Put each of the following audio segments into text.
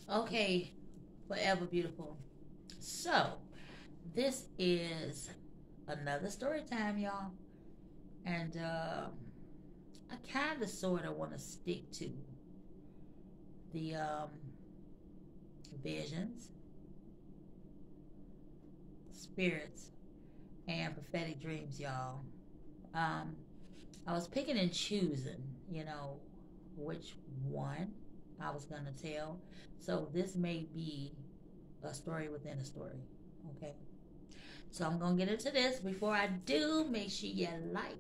Okay, forever beautiful. So, this is another story time, y'all. And I kind of sort of want to stick to the visions, spirits, and prophetic dreams, y'all. Um, I was picking and choosing, which one I was going to tell. So, this may be a story within a story. Okay. So I'm gonna get into this. Before I do, make sure you like,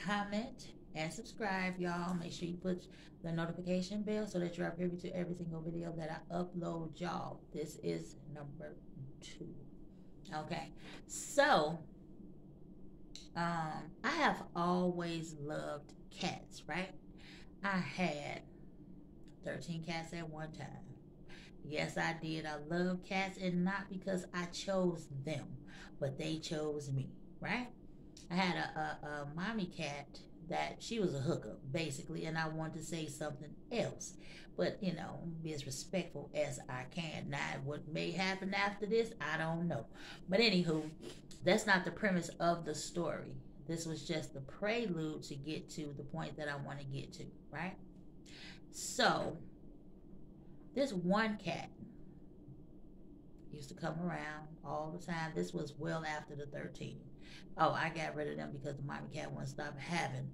comment, and subscribe, y'all. Make sure you put the notification bell so that you're privy to every single video that I upload, y'all. This is number 2. Okay, so I have always loved cats, right? I had 13 cats at one time. Yes, I did. I love cats, and not because I chose them, but they chose me, right? I had a mommy cat that she was a hooker, basically, and I wanted to say something else. But, be as respectful as I can. Now, what may happen after this, I don't know. But, anywho, that's not the premise of the story. This was just the prelude to get to the point that I want to get to, right? So, this one cat used to come around all the time. This was well after the 13. Oh, I got rid of them because the mommy cat wouldn't stop having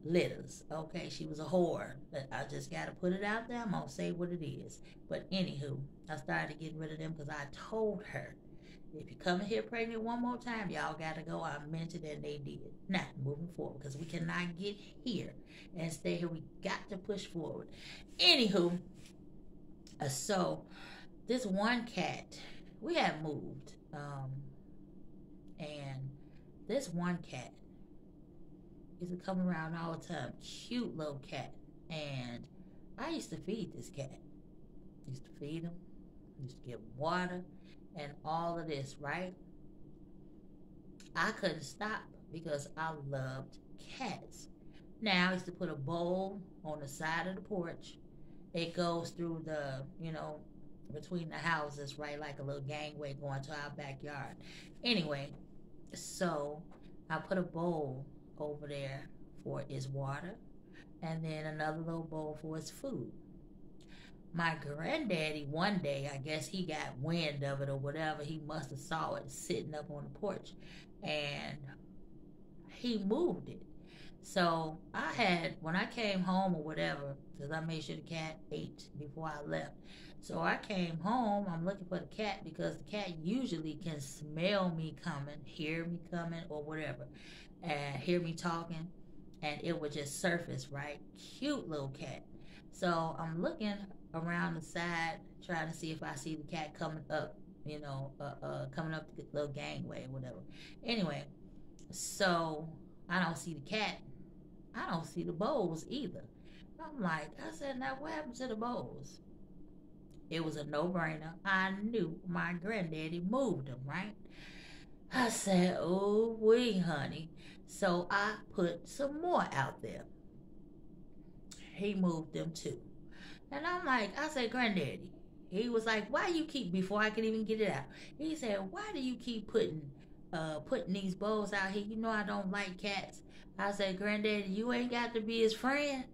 litters. Okay, she was a whore. I just got to put it out there. I'm going to say what it is. But anywho, I started getting rid of them because I told her, if you come in here pregnant one more time, y'all got to go. I meant it, and they did. Now, moving forward, because we cannot get here and stay here. We got to push forward. Anywho, so this one cat, we had moved, and this one cat used to come around all the time. Cute little cat, and I used to feed this cat. Used to feed him, used to give him water, and all of this, right? I couldn't stop because I loved cats. Now I used to put a bowl on the side of the porch. It goes through the, between the houses, right? Like a little gangway going to our backyard. Anyway, so I put a bowl over there for its water, and then another little bowl for its food. My granddaddy, one day, I guess he got wind of it or whatever. He must have saw it sitting up on the porch, and he moved it. So I had, when I came home or whatever, because I made sure the cat ate before I left. So I came home, I'm looking for the cat because the cat usually can smell me coming, hear me coming, or whatever, and hear me talking, and it would just surface, right? Cute little cat. So I'm looking around the side, trying to see if I see the cat coming up, coming up the little gangway or whatever. Anyway, so I don't see the cat. I don't see the bowls either. I'm like, I said, now what happened to the bowls? It was a no-brainer. I knew my granddaddy moved them, right? I said, oh, wee, honey. So I put some more out there. He moved them too. And I'm like, I said, granddaddy. He was like, why you keep, before I could even get it out, he said, why do you keep putting these bowls out here? You know I don't like cats. I said, granddaddy, you ain't got to be his friend.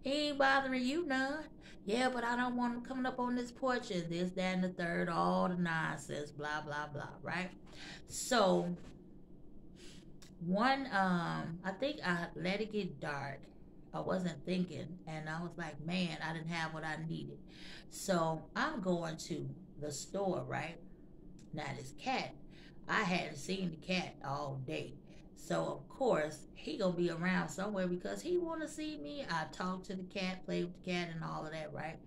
He ain't bothering you none. Yeah, but I don't want him coming up on this porch and this, that, and the third, all the nonsense, blah, blah, blah, right? So, I think I let it get dark. I wasn't thinking, and I was like, man, I didn't have what I needed. So, I'm going to the store, right? Now, this cat, I hadn't seen the cat all day. So of course he gonna be around somewhere because he wanna see me. I talked to the cat, played with the cat, and all of that, right?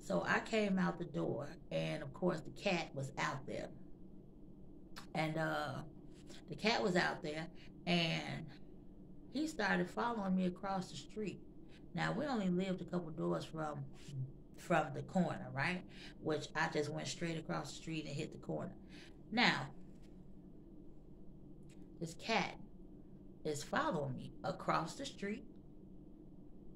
So I came out the door, and of course the cat was out there, and the cat was out there, and he started following me across the street. Now we only lived a couple doors from the corner, right? Which I just went straight across the street and hit the corner. Now this cat is following me across the street,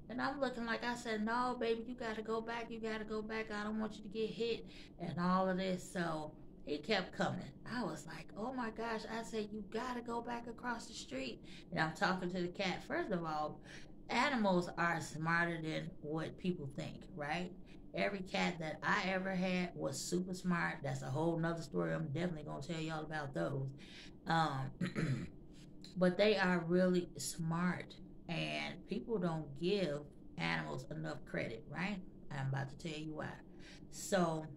And I'm looking like, I said, no, baby, you got to go back. You got to go back. I don't want you to get hit and all of this. So he kept coming. I was like, oh my gosh. I said, you got to go back across the street. And I'm talking to the cat. First of all, animals are smarter than what people think, right? Every cat that I ever had was super smart. That's a whole nother story. I'm definitely going to tell y'all about those. Um, but they are really smart, and people don't give animals enough credit, right? I'm about to tell you why. So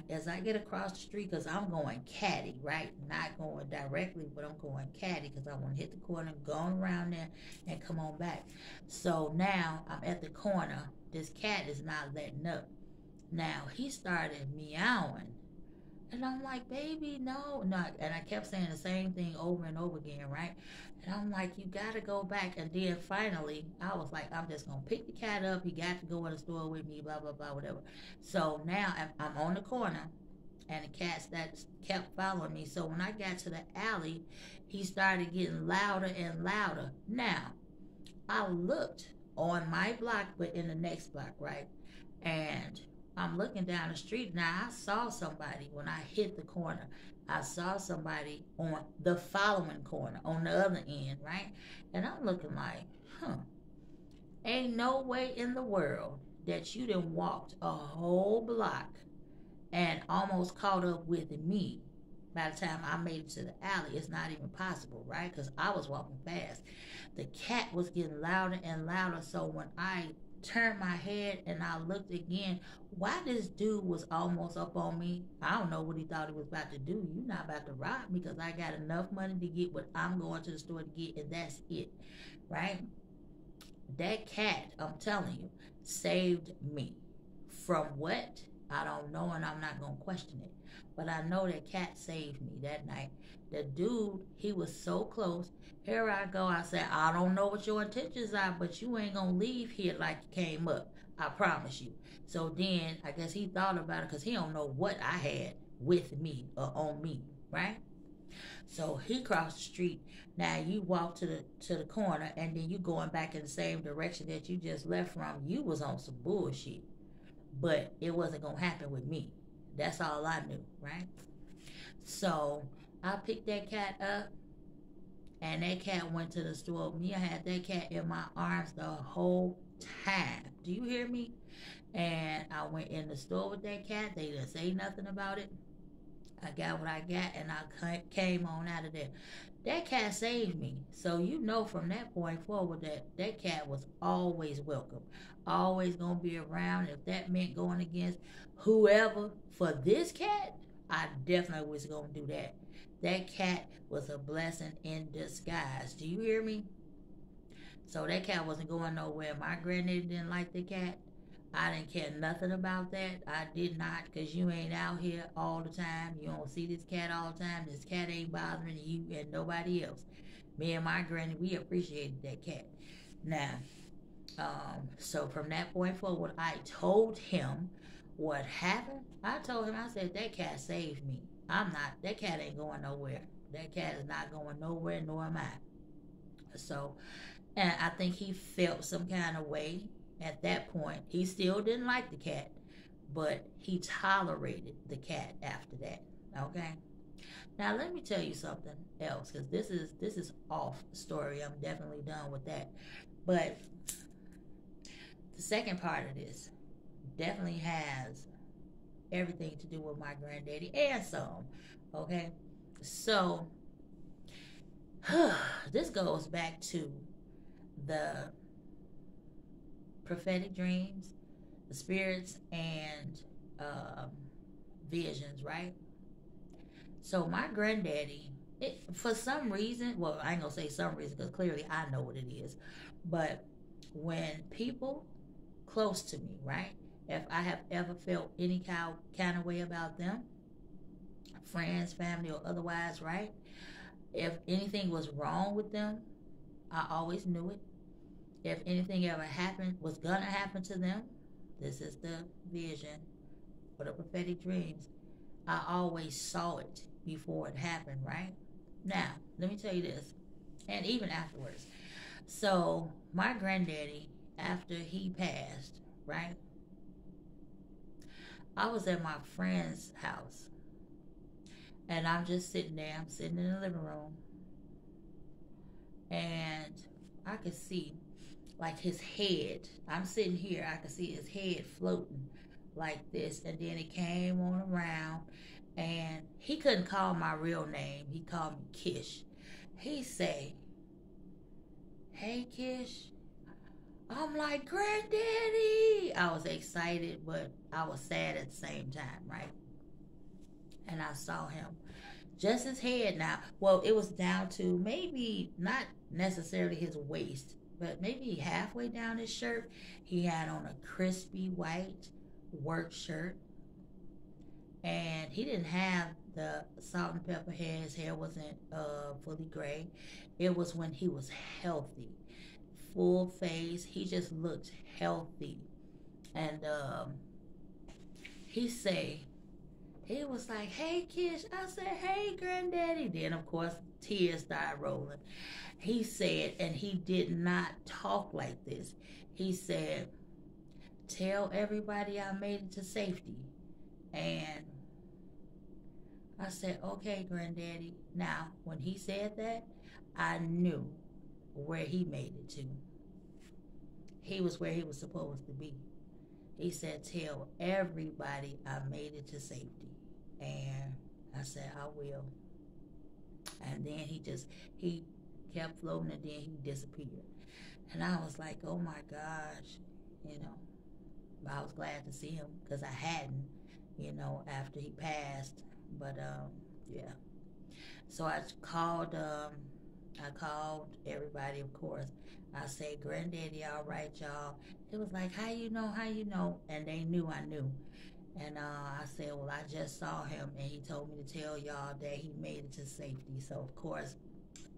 as I get across the street, because I'm going caddy, right? Not going directly, but I'm going caddy because I want to hit the corner, going around there, and come on back. So now I'm at the corner. This cat is not letting up. Now he started meowing. And I'm like, baby, no, no. And I kept saying the same thing over and over again, right? And I'm like, you got to go back. And then finally, I was like, I'm just going to pick the cat up. He got to go in the store with me, blah, blah, blah, whatever. So now I'm on the corner, and the cat that kept following me. So when I got to the alley, he started getting louder and louder. Now, I looked on my block, but in the next block, right? And I'm looking down the street. Now, I saw somebody when I hit the corner. I saw somebody on the following corner, on the other end, right? And I'm looking like, ain't no way in the world that you done walked a whole block and almost caught up with me. By the time I made it to the alley, it's not even possible, right? Because I was walking fast. The cat was getting louder and louder. So when I turned my head and I looked again, why this dude was almost up on me, I don't know what he thought he was about to do. You're not about to rob me because I got enough money to get what I'm going to the store to get, and that's it, right? That cat, I'm telling you, saved me. From what? I don't know, and I'm not going to question it. But I know that cat saved me that night. The dude, he was so close. Here I go. I said, I don't know what your intentions are, but you ain't going to leave here like you came up. I promise you. So then, I guess he thought about it because he don't know what I had with me or on me, right? So he crossed the street. Now you walk to the corner, and then you going back in the same direction that you just left from. You was on some bullshit. But it wasn't going to happen with me. That's all I knew, right? So I picked that cat up, and that cat went to the store with me. I had that cat in my arms the whole time. Do you hear me? And I went in the store with that cat. They didn't say nothing about it. I got what I got, and I came on out of there. That cat saved me. So you know from that point forward that cat was always welcome. Always going to be around. If that meant going against whoever for this cat, I definitely was going to do that. That cat was a blessing in disguise. Do you hear me? So that cat wasn't going nowhere. My granddaddy didn't like the cat. I didn't care nothing about that. I did not, because you ain't out here all the time. You don't see this cat all the time. This cat ain't bothering you and nobody else. Me and my granny, we appreciated that cat. Now, so from that point forward, I told him what happened. I told him, I said, that cat saved me. That cat ain't going nowhere. That cat is not going nowhere, nor am I. So, and I think he felt some kind of way at that point. He still didn't like the cat, but he tolerated the cat after that. Okay. Now let me tell you something else, because this is off story. I'm definitely done with that. But the second part of this definitely has everything to do with my granddaddy and some. Okay. So this goes back to the prophetic dreams, the spirits, and visions, right? So my granddaddy, for some reason, well, I ain't gonna say some reason because clearly I know what it is, but when people close to me, right, if I have ever felt any kind of way about them, friends, family, or otherwise, right, if anything was wrong with them, I always knew it. If anything ever happened, was gonna happen to them, this is the vision or the prophetic dreams, I always saw it before it happened, right? Now, let me tell you this, and even afterwards. So my granddaddy, after he passed, right? I was at my friend's house, and I'm just sitting there. I'm sitting in the living room, and I could see like his head. I'm sitting here. I could see his head floating like this, and then it came on around, and he couldn't call my real name. He called me Kish. He say, "Hey, Kish." I'm like, "Granddaddy." I was excited, but I was sad at the same time, right? And I saw him. Just his head now. Well, it was down to maybe not necessarily his waist, but maybe halfway down his shirt. He had on a crispy white work shirt, and he didn't have the salt and pepper hair. His hair wasn't fully gray. It was when he was healthy, full face. He just looked healthy, and he say he was like, "Hey, Kish." I said, "Hey, Granddaddy." Then, of course, tears started rolling. He said, and he did not talk like this. He said, "Tell everybody I made it to safety." And I said, "Okay, Granddaddy." Now, when he said that, I knew where he made it to. He was where he was supposed to be. He said, "Tell everybody I made it to safety." And I said, "I will." And then he kept floating, and then he disappeared. And I was like, "Oh my gosh," you know. I was glad to see him because I hadn't, after he passed. But yeah. So I called everybody, of course. I said, "Granddaddy, all right, y'all." It was like, "How you know? How you know?" And they knew I knew. And I said, "Well, I just saw him, and he told me to tell y'all that he made it to safety." So, of course,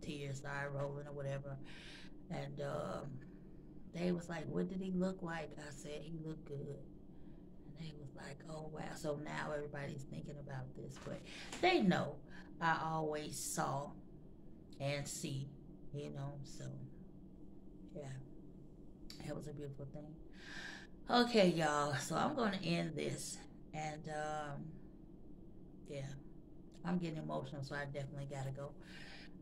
tears started rolling or whatever. And they was like, "What did he look like?" I said, "He looked good." And they was like, "Oh, wow." So now everybody's thinking about this. But they know I always saw and see, So, yeah, it was a beautiful thing. Okay, y'all. So I'm going to end this. And, yeah, I'm getting emotional, so I definitely got to go.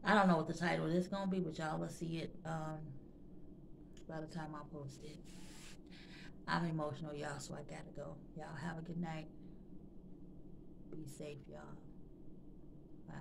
I don't know what the title is going to be, but y'all will see it by the time I post it. I'm emotional, y'all, so I got to go. Y'all have a good night. Be safe, y'all. Bye.